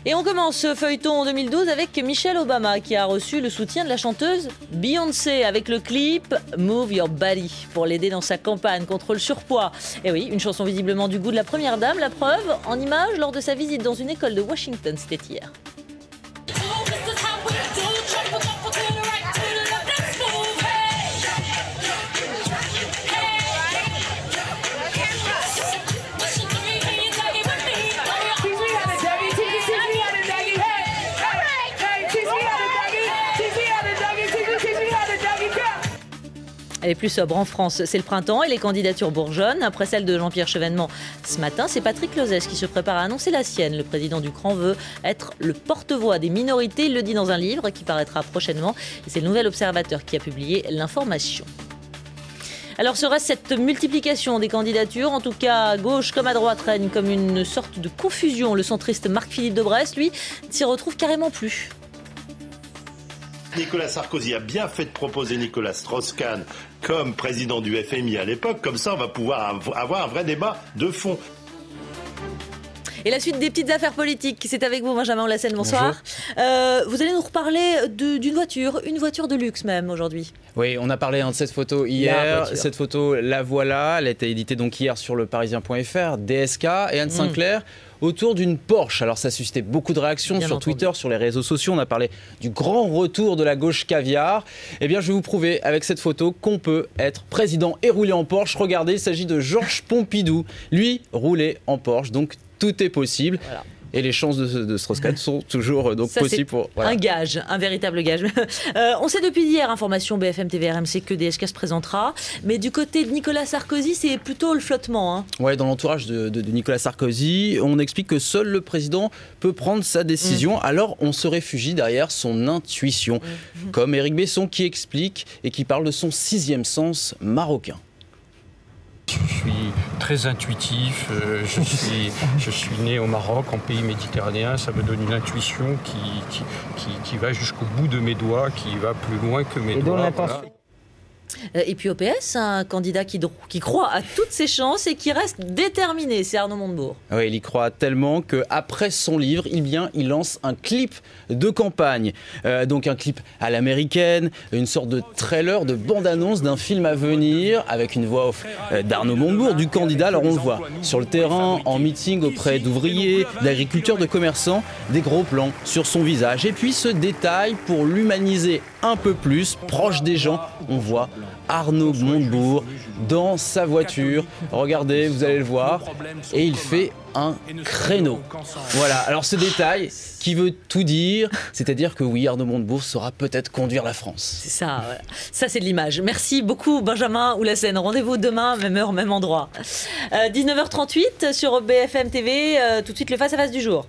Et on commence ce feuilleton en 2012 avec Michelle Obama qui a reçu le soutien de la chanteuse Beyoncé avec le clip Move Your Body pour l'aider dans sa campagne contre le surpoids. Et oui, une chanson visiblement du goût de la première dame, la preuve en images lors de sa visite dans une école de Washington, c'était hier. Elle est plus sobre en France, c'est le printemps et les candidatures bourgeonnent. Après celle de Jean-Pierre Chevènement ce matin, c'est Patrick Lozès qui se prépare à annoncer la sienne. Le président du CRAN veut être le porte-voix des minorités, il le dit dans un livre qui paraîtra prochainement. Et c'est le Nouvel Observateur qui a publié l'information. Alors serait-ce cette multiplication des candidatures, en tout cas à gauche comme à droite, règne comme une sorte de confusion. Le centriste Marc-Philippe Daubresse, lui, ne s'y retrouve carrément plus. Nicolas Sarkozy a bien fait de proposer Nicolas Strauss-Kahn comme président du FMI à l'époque. Comme ça, on va pouvoir avoir un vrai débat de fond. Et la suite des petites affaires politiques, c'est avec vous Benjamin Oulassène, bonsoir. Vous allez nous reparler d'une voiture, une voiture de luxe même aujourd'hui. Oui, on a parlé de cette photo hier. Cette photo, la voilà. Elle a été éditée donc hier sur leparisien.fr, DSK et Anne Sinclair. Autour d'une Porsche. Alors ça a suscité beaucoup de réactions bien sur entendu. Twitter, sur les réseaux sociaux. On a parlé du grand retour de la gauche caviar. Eh bien, je vais vous prouver avec cette photo qu'on peut être président et rouler en Porsche. Regardez, il s'agit de Georges Pompidou. Lui, roulait en Porsche. Donc, tout est possible. Voilà. Et les chances de Strauss-Kahn sont toujours donc possibles pour... Voilà. Un gage, un véritable gage. On sait depuis hier, information BFM TV RMC, que DSK se présentera. Mais du côté de Nicolas Sarkozy, c'est plutôt le flottement. Hein. Ouais, dans l'entourage de Nicolas Sarkozy, on explique que seul le président peut prendre sa décision. Alors on se réfugie derrière son intuition. Comme Éric Besson qui explique et qui parle de son 6e sens marocain. Je suis très intuitif, je suis né au Maroc, en pays méditerranéen, ça me donne une intuition qui va jusqu'au bout de mes doigts, qui va plus loin que mes doigts. Voilà. Et puis au PS, un candidat qui croit à toutes ses chances et qui reste déterminé, c'est Arnaud Montebourg. Oui, il y croit tellement qu'après son livre, il lance un clip de campagne. Donc un clip à l'américaine, une sorte de trailer, de bande-annonce d'un film à venir, avec une voix off d'Arnaud Montebourg, du candidat. Alors on le voit sur le terrain, en meeting auprès d'ouvriers, d'agriculteurs, de commerçants, des gros plans sur son visage. Et puis ce détail, pour l'humaniser un peu plus, proche des gens, on voit Arnaud Montebourg dans sa voiture. Regardez, vous allez le voir. Et il fait un créneau. Voilà, alors ce détail qui veut tout dire, c'est-à-dire que oui, Arnaud Montebourg saura peut-être conduire la France. C'est ça, voilà. Ça c'est de l'image. Merci beaucoup Benjamin Oulassène. Rendez-vous demain, même heure, même endroit. 19h38 sur BFM TV, tout de suite le face-à-face du jour.